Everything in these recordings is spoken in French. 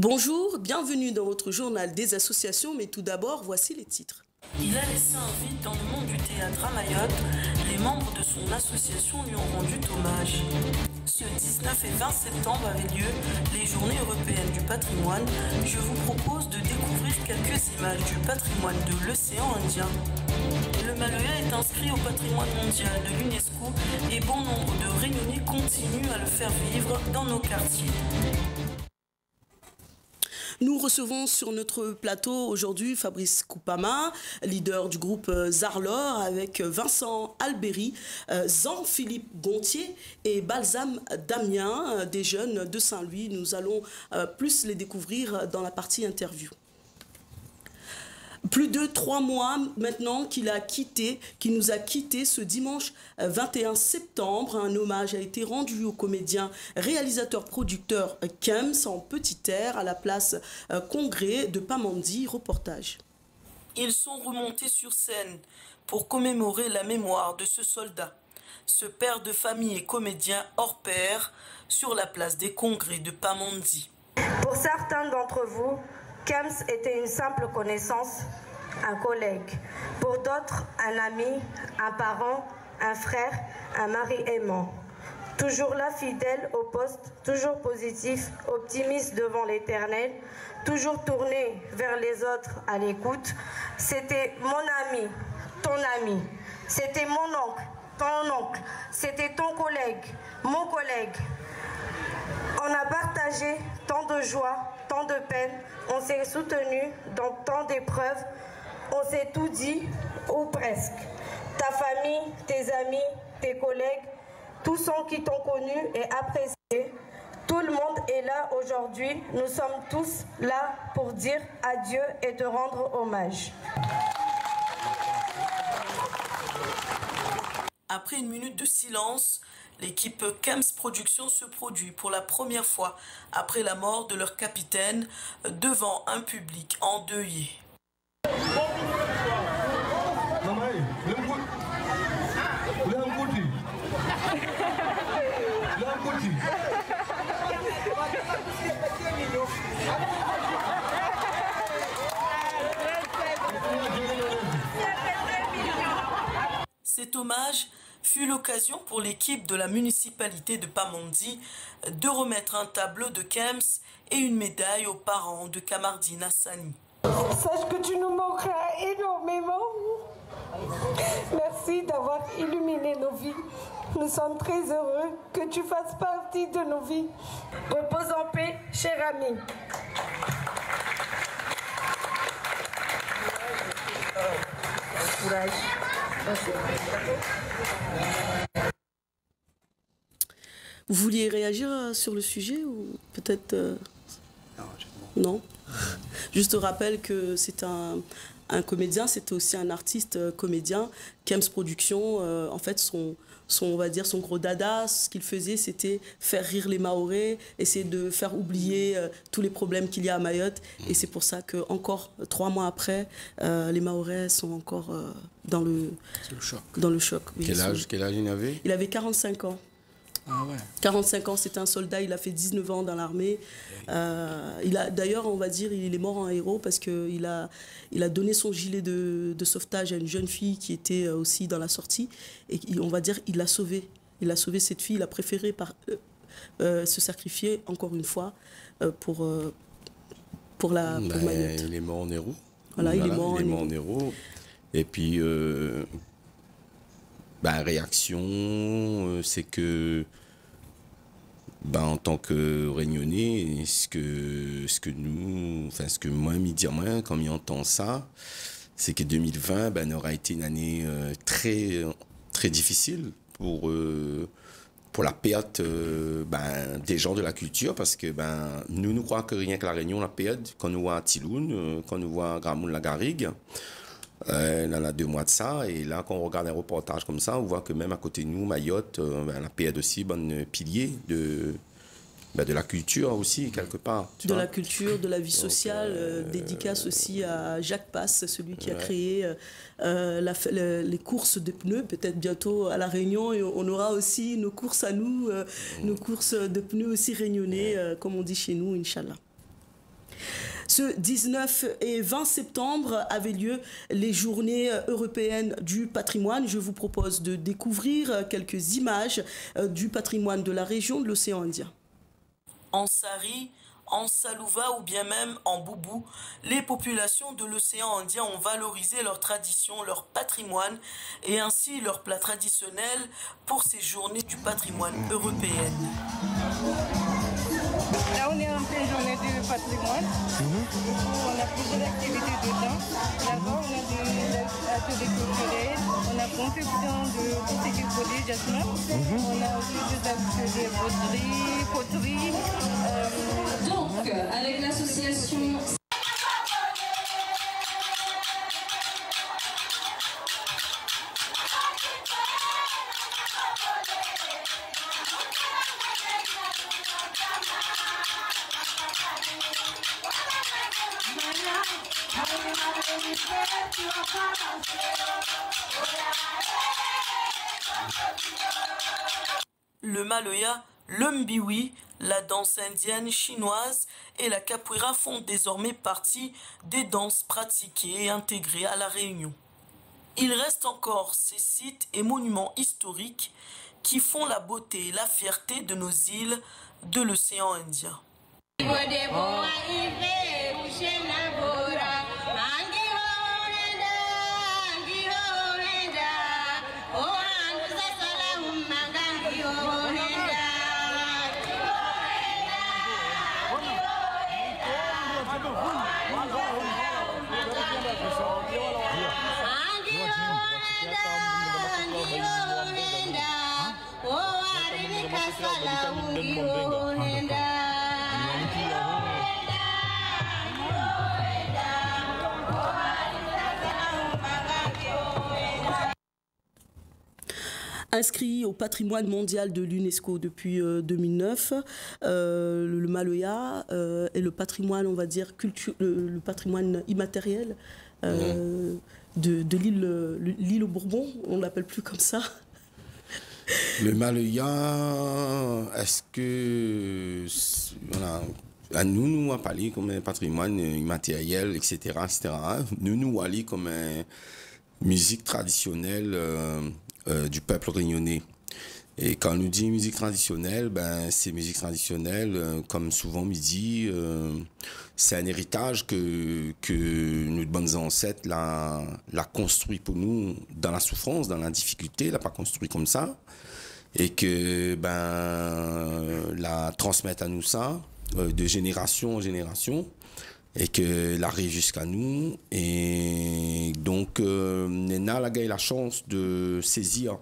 Bonjour, bienvenue dans votre journal des associations, mais tout d'abord, voici les titres. Il a laissé un vide dans le monde du théâtre à Mayotte. Les membres de son association lui ont rendu hommage. Ce 19 et 20 septembre avaient lieu les Journées européennes du patrimoine. Je vous propose de découvrir quelques images du patrimoine de l'océan Indien. Le Maloya est inscrit au patrimoine mondial de l'UNESCO et bon nombre de Réunionnais continuent à le faire vivre dans nos quartiers. Nous recevons sur notre plateau aujourd'hui Fabrice Koupama, leader du groupe Zarlor, avec Vincent Albéry, Jean-Philippe Gontier et Balsam Damien, des jeunes de Saint-Louis. Nous allons plus les découvrir dans la partie interview. Plus de 3 mois maintenant qu'il nous a quittés ce dimanche 21 septembre. Un hommage a été rendu au comédien, réalisateur, producteur Kems en Petit Air à la place Congrès de Pamandzi. Reportage. Ils sont remontés sur scène pour commémorer la mémoire de ce soldat, ce père de famille et comédien hors pair sur la place des Congrès de Pamandzi. Pour certains d'entre vous, Kems était une simple connaissance, un collègue. Pour d'autres, un ami, un parent, un frère, un mari aimant. Toujours là, fidèle au poste, toujours positif, optimiste devant l'éternel, toujours tourné vers les autres à l'écoute. C'était mon ami, ton ami. C'était mon oncle, ton oncle. C'était ton collègue, mon collègue. On a partagé tant de joie, tant de peine, on s'est soutenu dans tant d'épreuves, on s'est tout dit, ou presque. Ta famille, tes amis, tes collègues, tous ceux qui t'ont connu et apprécié, tout le monde est là aujourd'hui. Nous sommes tous là pour dire adieu et te rendre hommage. Après une minute de silence, l'équipe Kems Productions se produit pour la première fois après la mort de leur capitaine devant un public endeuillé. Cet hommage fut l'occasion pour l'équipe de la municipalité de Pamandzi de remettre un tableau de Kems et une médaille aux parents de Kamardine Hassani. Sache que tu nous manqueras énormément. Merci d'avoir illuminé nos vies. Nous sommes très heureux que tu fasses partie de nos vies. Repose en paix, cher ami. Courage. Vous vouliez réagir sur le sujet ou peut-être non. Juste rappelle que c'est un comédien, c'était aussi un artiste comédien. Kems Productions, en fait, on va dire son gros dada, ce qu'il faisait, c'était faire rire les Mahorais, essayer de faire oublier tous les problèmes qu'il y a à Mayotte. Et c'est pour ça que encore 3 mois après, les Mahorais sont encore dans le choc. Dans le choc. Oui, Quel âge il avait? Il avait 45 ans. Ah ouais. 45 ans, c'était un soldat, il a fait 19 ans dans l'armée. D'ailleurs, on va dire, il est mort en héros parce qu'il a donné son gilet de sauvetage à une jeune fille qui était aussi dans la sortie. Et on va dire, il l'a sauvée. Il a sauvé cette fille, il a préféré se sacrifier, encore une fois, pour Mayotte. Il est mort en héros. Voilà, il est mort en héros. Et puis, réaction, c'est que en tant que Réunionnais, ce que moi, quand on entend ça, c'est que 2020 aura été une année très, très difficile pour la perte des gens de la culture, parce que nous croyons que rien que la Réunion la perd, quand nous voit Tiloun, quand nous voit Gramoun-la-Garrigue, dans les 2 mois de ça, et là quand on regarde un reportage comme ça, on voit que même à côté de nous, Mayotte, la perd aussi un pilier de la culture aussi, quelque part. La culture, de la vie sociale, dédicace aussi à Jacques Passe, celui qui a créé les courses de pneus. Peut-être bientôt à La Réunion, et on aura aussi nos courses à nous, nos courses de pneus aussi réunionnais, comme on dit chez nous, Inch'Allah. Ce 19 et 20 septembre avaient lieu les journées européennes du patrimoine. Je vous propose de découvrir quelques images du patrimoine de la région de l'océan Indien. En Sari, en Salouva ou bien même en Boubou, les populations de l'océan Indien ont valorisé leurs traditions, leur patrimoine et ainsi leurs plats traditionnels pour ces journées du patrimoine européen. Là, on est en pleine journée du patrimoine. On a plusieurs activités dedans. D'abord, on a des ateliers culturels, on a conception de tout ce qui est produit jasmin. On a aussi des ateliers poterie. Donc, avec l'association... Le maloya, le mbiwi, la danse indienne, chinoise et la capoeira font désormais partie des danses pratiquées et intégrées à la Réunion. Il reste encore ces sites et monuments historiques qui font la beauté et la fierté de nos îles de l'océan Indien. Inscrit au patrimoine mondial de l'UNESCO depuis 2009, le maloya est le patrimoine, on va dire, le patrimoine immatériel de l'île au Bourbon, on ne l'appelle plus comme ça. Le maloya, est-ce que... Voilà, à nous a parlé comme un patrimoine immatériel, etc. Nous allons comme une musique traditionnelle du peuple réunionnais. Et quand on nous dit musique traditionnelle, ben, c'est musique traditionnelle, comme souvent on me dit, c'est un héritage que nos bonnes ancêtres l'a construit pour nous dans la souffrance, dans la difficulté, l'a pas construit comme ça. Et que la transmettre à nous ça, de génération en génération, et que l'arrive jusqu'à nous. Et donc, Nena a eu la chance de saisir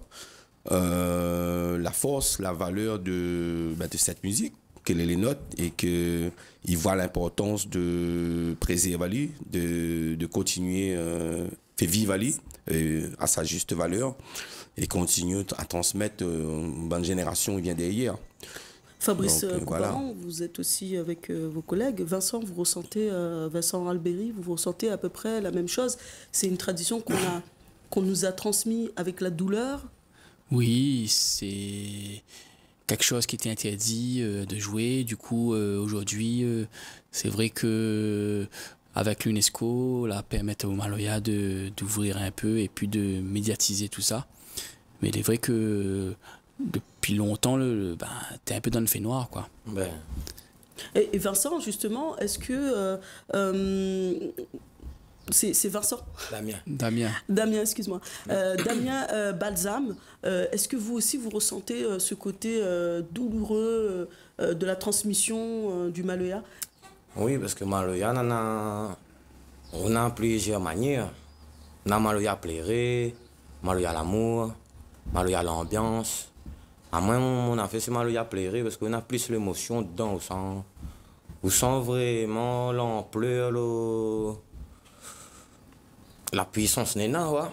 la force, la valeur de cette musique, qu'elle est les notes, et qu'il voit l'importance de préserver, de continuer faire vivre à sa juste valeur, et continuer à transmettre une bonne génération qui vient derrière. Fabrice Coubaran, vous êtes aussi avec vos collègues. Vincent, Vincent Albéry, vous ressentez à peu près la même chose. C'est une tradition qu'on nous a transmise avec la douleur. Oui, c'est quelque chose qui était interdit de jouer. Du coup, aujourd'hui, c'est vrai que avec l'UNESCO, là, permettre au maloya d'ouvrir un peu et puis de médiatiser tout ça. Mais il est vrai que depuis longtemps, t'es un peu dans le fait noir, quoi. Ben. Et Vincent, justement, est-ce que... c'est Vincent Damien, excuse-moi. Damien Balsam, est-ce que vous aussi, vous ressentez ce côté douloureux de la transmission du maloya? Oui, parce que maloya, on a plusieurs manières. On a maloya plairé, maloya l'amour, maloya l'ambiance. À moi, on a fait ce maloya plairé parce qu'on a plus l'émotion dedans. On sent vraiment l'ampleur, la puissance Nena, ouais.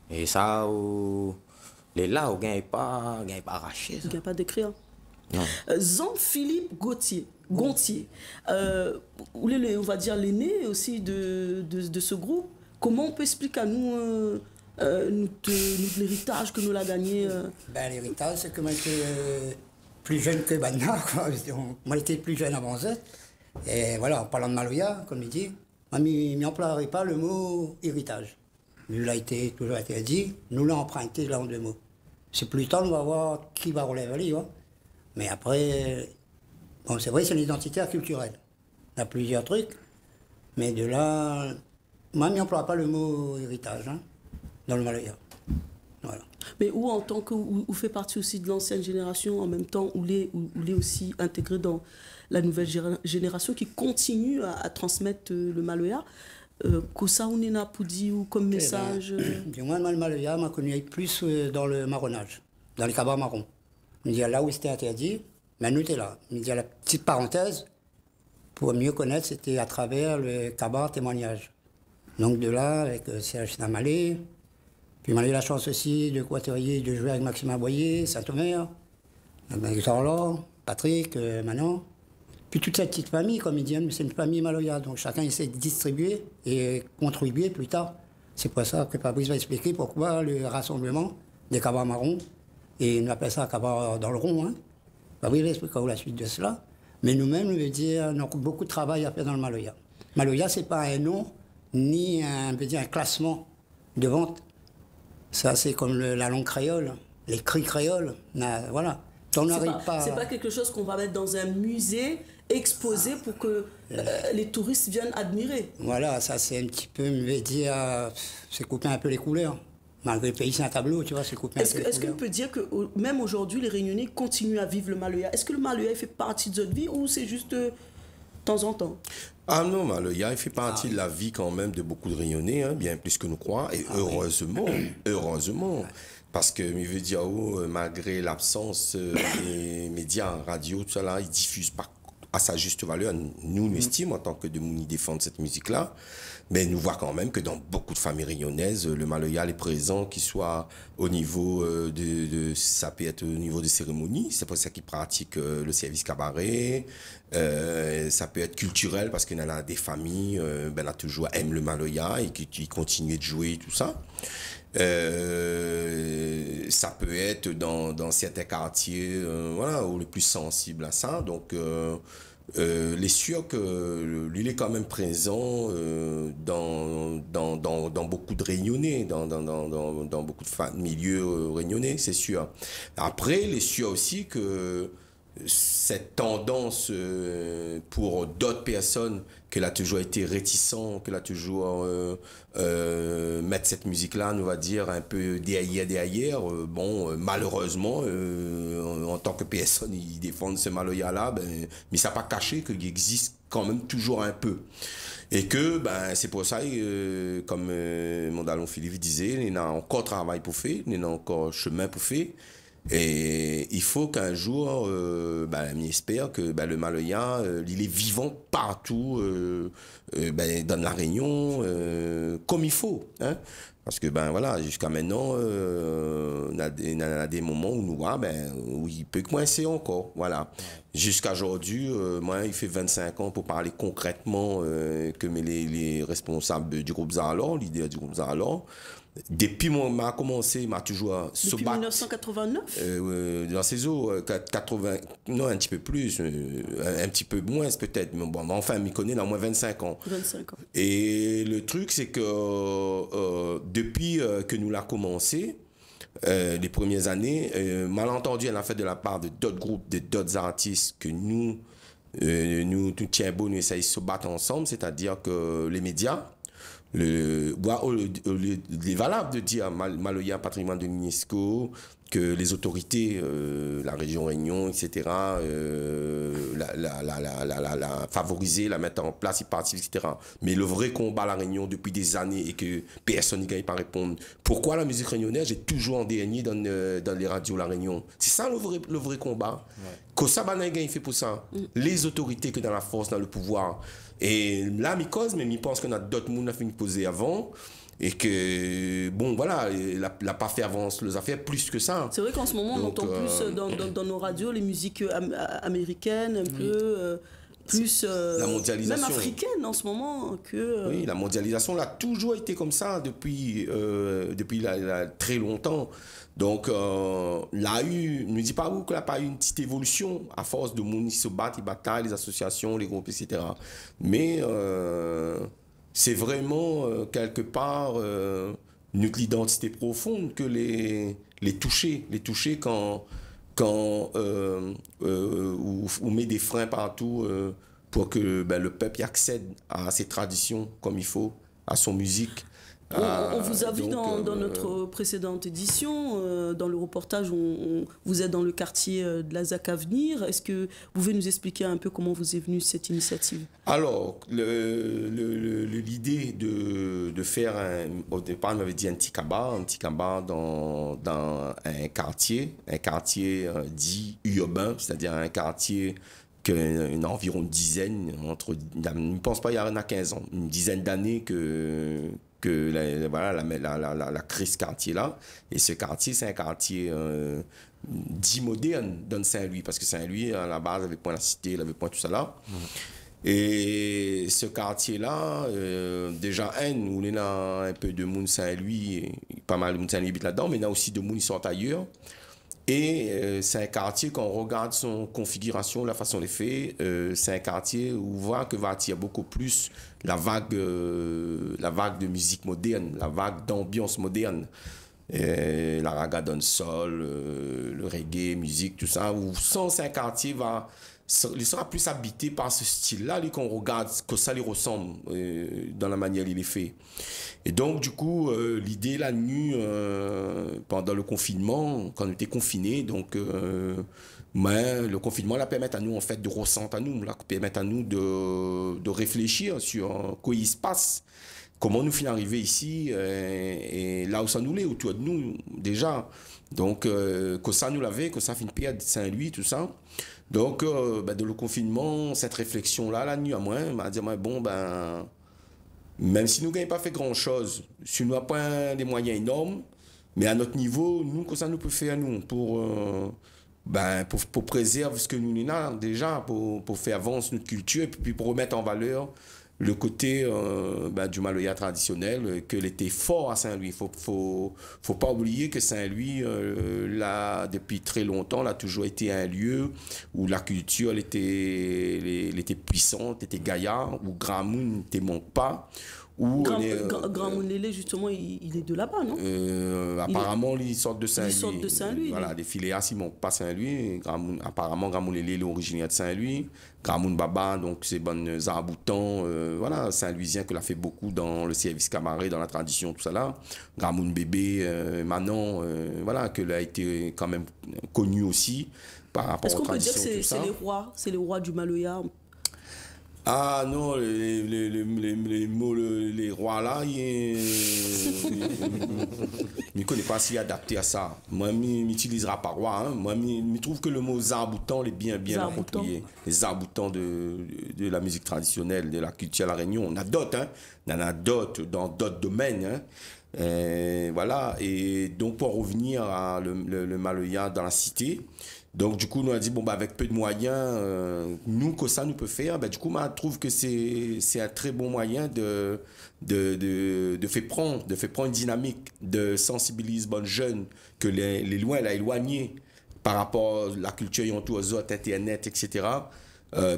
Et ça, les là, on ne gagne pas arraché. On ne gagne pas d'écrire. Jean-Philippe Gontier, on va dire l'aîné aussi de ce groupe. Comment on peut expliquer à nous l'héritage que nous l'a gagné? L'héritage, c'est que moi j'étais plus jeune que maintenant. Moi j'étais plus jeune avant ça. Et voilà, en parlant de Maloya, comme il dit, il n'emploierait pas le mot héritage. Lui, il a toujours été dit, nous l'avons emprunté là en 2 mots. C'est plus tard, on va voir qui va relever les livres. Mais après, bon, c'est vrai, c'est l'identité culturelle. Il y a plusieurs trucs, mais de là, moi, il n'emploie pas le mot héritage dans le Maloya. Voilà. Mais où, en tant que, où fait partie aussi de l'ancienne génération, en même temps, où il est aussi intégré dans la nouvelle génération qui continue à transmettre le Maloya, que ça, on est pour dire ou comme message. Du moins, le Maloya m'a connu plus dans le marronnage, dans les cabas marrons. Il me dit là où c'était interdit, mais nous t'es là. Il me dit la petite parenthèse, pour mieux connaître, c'était à travers le cabas témoignage. Donc de là, avec Serge Namalé. Puis on a eu la chance aussi de côtoyer, de jouer avec Maxime Aboyer, Saint-Omer, avec Zorlan, Patrick, Manon. Puis toute cette petite famille, comme ils disent, c'est une famille Maloya. Donc chacun essaie de distribuer et contribuer plus tard. C'est pour ça que Fabrice va expliquer pourquoi le rassemblement des cabas marrons, et on appelle ça cabas dans le rond. Fabrice va expliquer la suite de cela. Mais nous-mêmes, on veut dire, on a beaucoup de travail à faire dans le Maloya. Maloya, ce n'est pas un nom, ni un classement de vente. Ça, c'est comme la langue créole, les cris créoles. Voilà. On n'arrive pas. C'est pas quelque chose qu'on va mettre dans un musée, exposé pour que les touristes viennent admirer. Voilà, ça, c'est un petit peu, je vais dire, c'est couper un peu les couleurs. Malgré le pays, c'est un tableau, tu vois, c'est couper un peu les couleurs. Est-ce qu'on peut dire que même aujourd'hui, les Réunionnais continuent à vivre le Maloya? Est-ce que le Maloya fait partie de notre vie ou c'est juste de temps en temps? Ah non, Maloya, il fait partie de la vie quand même de beaucoup de Réunionnais, bien plus que nous croyons, et heureusement, heureusement. Parce que, je veux dire, malgré l'absence des médias, radio, tout ça là, ils diffusent pas à sa juste valeur. Nous estimons en tant que de Mouni défendre cette musique-là. Mais nous voyons quand même que dans beaucoup de familles réunionnaises, le Maloya est présent, qu'il soit au niveau ça peut être au niveau de cérémonies, c'est pour ça qu'ils pratiquent le service cabaret, ça peut être culturel parce qu'il y en a des familles, là, toujours aiment le Maloya et qui continuent de jouer tout ça. Ça peut être dans certains quartiers, voilà, où le plus sensible à ça. Donc, les sûr que lui est quand même présent dans beaucoup de Réunionnais, dans beaucoup de milieux réunionnais, c'est sûr. Après, les sûr aussi que cette tendance pour d'autres personnes qu'elle a toujours été réticent, qu'elle a toujours mettre cette musique-là, on va dire, un peu derrière. Malheureusement, en tant que personne, ils défendent ce Maloya-là, mais ça n'a pas caché qu'il existe quand même toujours un peu. Et que c'est pour ça, comme mon dalon Philippe disait, il y a encore travail pour faire, il y a encore chemin pour faire. Et il faut qu'un jour, j'espère que le Maloya, il est vivant partout dans la Réunion, comme il faut. Hein? Parce que voilà, jusqu'à maintenant, on a des moments où nous voyons, où il peut coincer encore. Voilà. Jusqu'à aujourd'hui, moi, il fait 25 ans pour parler concrètement que les responsables du groupe Zarlor, l'idée du groupe Zarlor. Depuis m'a commencé, m'a toujours depuis 1989 dans ces eaux 80, non, un petit peu plus, un petit peu moins peut-être, mais bon, enfin, m'y connaît dans moins 25 ans. 25 ans. Et le truc, c'est que depuis que nous l'avons commencé, les premières années, malentendu, elle a fait de la part de d'autres groupes, de d'autres artistes que nous tout tient bon, nous essayons de se battre ensemble, c'est-à-dire que les médias, il est valable de dire Maloya patrimoine de l'UNESCO, que les autorités, la région Réunion, etc., la favoriser, la mettre en place, y participer, etc. Mais le vrai combat à la Réunion depuis des années et que personne n'y gagne pas répondre. Pourquoi la musique réunionnaise est toujours en dernier dans les radios La Réunion? C'est ça le vrai combat. Que ça, il fait pour ça. Les autorités que dans la force, dans le pouvoir. Et là, mi cause, mais mi pense qu'on a d'autres monde à finir poser avant. Et que, voilà, il n'a pas fait avancer les affaires plus que ça. C'est vrai qu'en ce moment, on entend plus dans nos radios les musiques américaines, un peu, plus la mondialisation. même africaine en ce moment que... Oui, la mondialisation a toujours été comme ça depuis très longtemps. Donc, ne dis pas où qu'il n'y a pas eu une petite évolution à force de monde qui se battent, ils bataillent, les associations, les groupes, etc. Mais c'est vraiment quelque part notre identité profonde que les toucher quand on met des freins partout pour que le peuple y accède à ses traditions comme il faut, à son musique. On vous a vu dans notre précédente édition, dans le reportage, vous êtes dans le quartier de la ZAC Avenir. Est-ce que vous pouvez nous expliquer un peu comment vous est venue cette initiative? Alors, l'idée de faire, au départ, on m'avait dit un petit cabas dans un quartier dit urbain, c'est-à-dire un quartier qu'il environ une dizaine, je ne pense pas il y en a 15 ans, une dizaine d'années que la crise ce quartier-là. Et ce quartier, c'est un quartier dit moderne dans Saint-Louis, parce que Saint-Louis, à la base, avait point la cité, il avait point tout ça là. Et ce quartier-là, déjà, où il y a un peu de monde Saint-Louis, pas mal de monde Saint-Louis là-dedans, mais il y a aussi de monde qui sont ailleurs. Et c'est un quartier, quand on regarde son configuration, la façon de fait, c'est un quartier où on voit que va attirer beaucoup plus la vague de musique moderne, la vague d'ambiance moderne. La raga dancehall, le reggae, musique, tout ça. Où c'est un quartier il sera plus habité par ce style-là, qu'on regarde, que ça lui ressemble dans la manière il est fait. Et donc, du coup, l'idée, la nuit, pendant le confinement, quand on était confinés, donc, le confinement, là, permet à nous, en fait, de ressentir à nous, là, permet à nous de réfléchir sur quoi il se passe, comment nous finissons arriver ici, et là où ça nous l'est, autour de nous, déjà. Donc, que ça nous l'avait, que ça fait une période de Saint-Louis, tout ça. Donc, de le confinement, cette réflexion-là, la nuit à moi, m'a dit, même si nous n'avons pas fait grand-chose, si nous n'avons pas des moyens énormes, mais à notre niveau, nous, que ça nous peut faire, nous, pour préserver ce que nous avons déjà, pour faire avancer notre culture, et puis pour remettre en valeur le côté du Maloya traditionnel, qu'il était fort à Saint-Louis. Faut pas oublier que Saint-Louis, là, depuis très longtemps, l'a toujours été un lieu où la culture elle était puissante, était gaillard, où Grand Moun ne te manque pas. Grand Mounélé, justement, il est de là-bas, non? Apparemment, ils sortent de Saint-Louis. Ils sortent de Saint-Louis. Voilà, les Philéas, ils ne manquent pas Saint-Louis. Apparemment, Grand Mounélé, il est originaire de Saint-Louis. Grand Moun Baba, donc c'est bon Zarboutan, voilà, Saint-Louisien que l'a fait beaucoup dans le service cabaret, dans la tradition, tout ça là. Grand Moun Bébé, Manon, voilà, que l'a été quand même connu aussi par rapport aux traditions. Est-ce qu'on peut dire que c'est les rois du Maloya? Ah non, les rois là, je ne connais pas s'il est adapté à ça. Moi, je n'utilisera pas roi. Moi, je trouve que le mot zarboutan est bien approprié. Les zarboutans de la musique traditionnelle, de la culture à La Réunion. On a d'autres, on en a d'autres dans d'autres domaines. Voilà, et donc pour revenir à le Maloya dans la cité, donc du coup nous a dit avec peu de moyens, nous que ça nous peut faire, du coup je trouve que c'est un très bon moyen de faire prendre une dynamique, de sensibiliser les jeunes que les loin là éloignés par rapport à la culture et aux autres, internet, etc.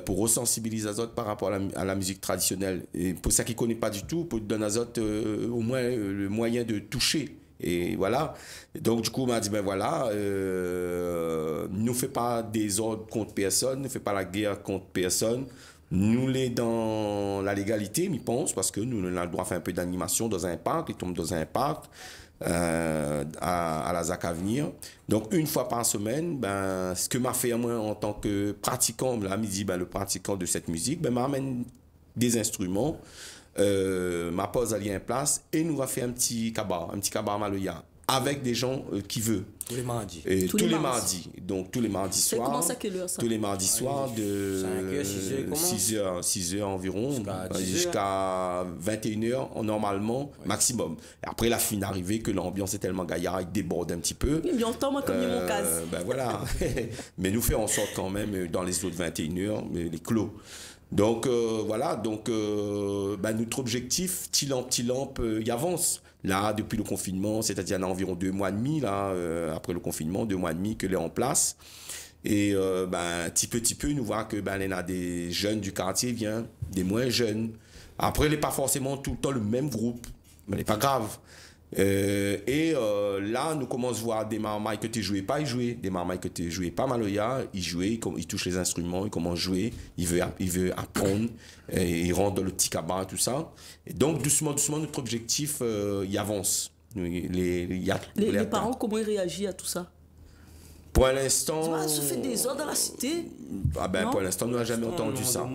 Pour resensibiliser les autres par rapport à la musique traditionnelle. Et pour ceux qui ne connaissent pas du tout, pour donner aux autres au moins le moyen de toucher. Et voilà. Et donc, du coup, on m'a dit, ne fais pas des ordres contre personne, ne fais pas la guerre contre personne. Nous, les dans la légalité, je pense, parce que nous, on a le droit de faire un peu d'animation dans un parc, ils tombent dans un parc. À la ZAC Avenir. Donc, une fois par semaine, ce que m'a fait moi en tant que pratiquant, là, me dit, le pratiquant de cette musique, m'amène des instruments, ma pose à lien en place, et nous va faire un petit cabaret Maloya, avec des gens qui veulent. Tous les mardis. Tous les mardis. Donc, tous les mardis soirs. Ça commence à quelle heure, ça? Tous les mardis soirs de 6h environ, jusqu'à 21h normalement, maximum. Et après, la fin d'arrivée, que l'ambiance est tellement gaillarde, il déborde un petit peu. Il entend moi comme mon case. Voilà. Mais nous faisons en sorte quand même, dans les autres 21h, les clos. Donc voilà, donc notre objectif, petit lampe, il avance. Là, depuis le confinement, c'est-à-dire environ 2 mois et demi, là, après le confinement, 2 mois et demi que l'est en place. Et petit peu, nous voit que il y a des jeunes du quartier viennent, des moins jeunes. Après, il n'est pas forcément tout le temps le même groupe, mais c'est pas grave. Là, nous commençons à voir des marmailles que tu jouais pas, ils jouaient. Des marmailles que tu jouais pas, Maloya, ils jouaient, ils touchent les instruments, ils commencent à jouer, ils veulent apprendre, ils rentrent dans le petit cabas, tout ça. Et donc, doucement, notre objectif, il avance. Les parents, comment ils réagissent à tout ça? Pour l'instant... Ça se fait des heures dans la cité. Pour l'instant, nous n'avons jamais entendu ça.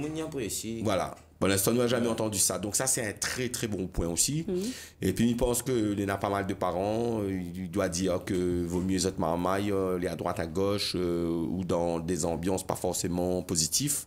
Voilà. Pour l'instant, nous n'avons jamais entendu ça. Donc ça, c'est un très, très bon point aussi. Et puis, je pense qu'il y a pas mal de parents. Il doit dire que vaut mieux être marmaille, aller à droite, à gauche, ou dans des ambiances pas forcément positives,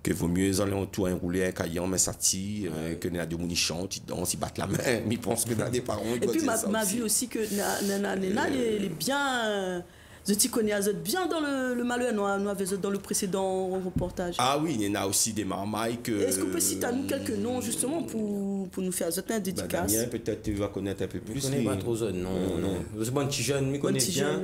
que vaut mieux aller autour enrouler un caillon, mais ça tire, que y a des gens qui chantent, ils dansent, ils battent la main. Mais ils pensent que y a des parents. Et puis, ma vie aussi que Nena, elle est bien... Je connais bien dans le Maloya, nous avons dans le précédent reportage. Ah oui, il y en a aussi des marmailles que... Est-ce qu'on peut citer à nous quelques noms justement pour nous faire une dédicace? Damien, peut-être tu vas connaître un peu plus. Je ne connais pas trop Zod, non. C'est bon petit jeune, je connais bien.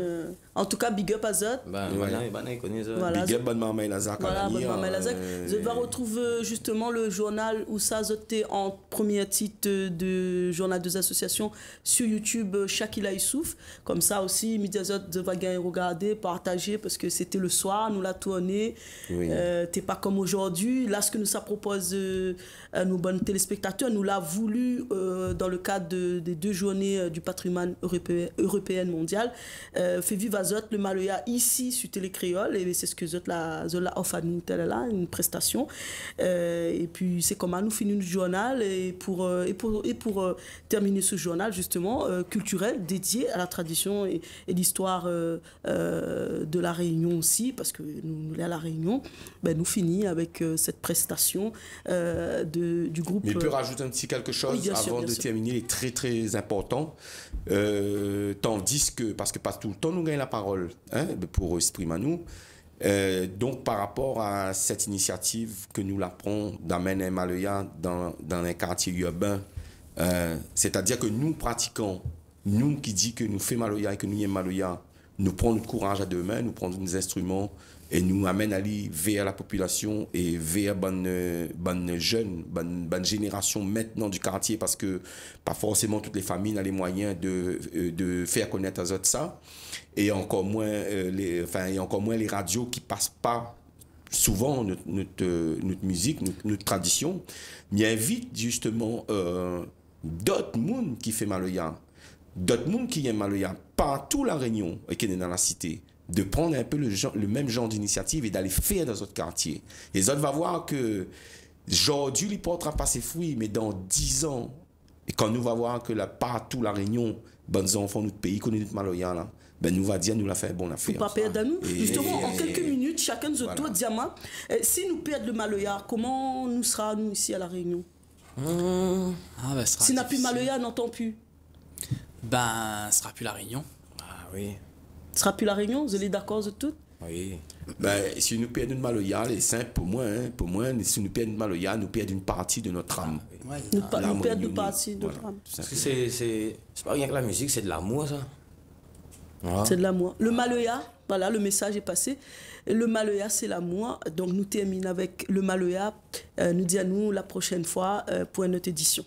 En tout cas, big up à Zod. Il connaît Zod. Big up, bonne marmaille Lazak. Voilà, bonne marmaille Lazak. Zod va retrouver justement le journal où ça Zod était en premier titre de journal des associations sur YouTube, Shakila Issouf. Comme ça aussi, Midi Zod va gagner regarder, partager parce que c'était le soir, nous l'a tourné. T'es pas comme aujourd'hui. Là, ce que nous ça propose nos bonnes téléspectateurs, nous l'a voulu dans le cadre des 2 journées du patrimoine européen mondial. Fait vivre à Zot le Maloya ici sur Télé Créole et c'est ce que Zot l'a offert à nous là, une prestation. Et puis c'est comment nous finissons le journal et pour terminer ce journal justement culturel dédié à la tradition et l'histoire de la Réunion aussi, parce que nous à la Réunion, nous finissons avec cette prestation du groupe. Mais il peut rajouter un petit quelque chose avant de terminer, il est très très important. Tandis que, parce que pas tout le temps nous gagnons la parole pour exprimer à nous. Donc par rapport à cette initiative que nous la prenons d'amener un Maloya dans un quartier urbain, c'est-à-dire que nous pratiquons, nous qui dit que nous faisons Maloya et que nous y sommes Maloya, nous prenons notre courage à 2 mains, nous prenons nos instruments et nous amène à aller vers la population et vers bonne jeune, bonne génération maintenant du quartier, parce que pas forcément toutes les familles ont les moyens de faire connaître à eux ça, et encore moins les radios qui passent pas souvent notre musique, notre tradition, mais invite justement d'autres mondes qui fait Maloya, d'autres mondes qui aiment Maloya, partout la Réunion et qui est dans la cité, de prendre un peu le même genre d'initiative et d'aller faire dans notre quartier. Et les autres vont voir que aujourd'hui, il ne portera pas ses fruits, mais dans 10 ans, et quand nous va voir que partout la Réunion, bonnes enfants, notre pays, connaît notre Maloya, là, nous va dire, nous l'a fait bon affaire. Faut pas perdre à nous. Justement, en quelques minutes, chacun de nous diamant, si nous perdons le Maloya, comment nous sera nous ici à la Réunion? Si n'a plus Maloya, n'entend plus. Ce sera plus la Réunion. Ah oui. Ce sera plus la Réunion, vous êtes d'accord de tout? Oui. Si nous perdons une Maloya, c'est simple pour moi, si nous perdons une Maloya, nous perdons une partie de notre âme. Nous perdons une partie de notre âme. Parce que c'est pas rien que la musique, c'est de l'amour, ça. Voilà. C'est de l'amour. Le Maloya, voilà, le message est passé. Le Maloya, c'est l'amour. Donc nous terminons avec le Maloya. Nous disons à nous la prochaine fois pour une autre édition.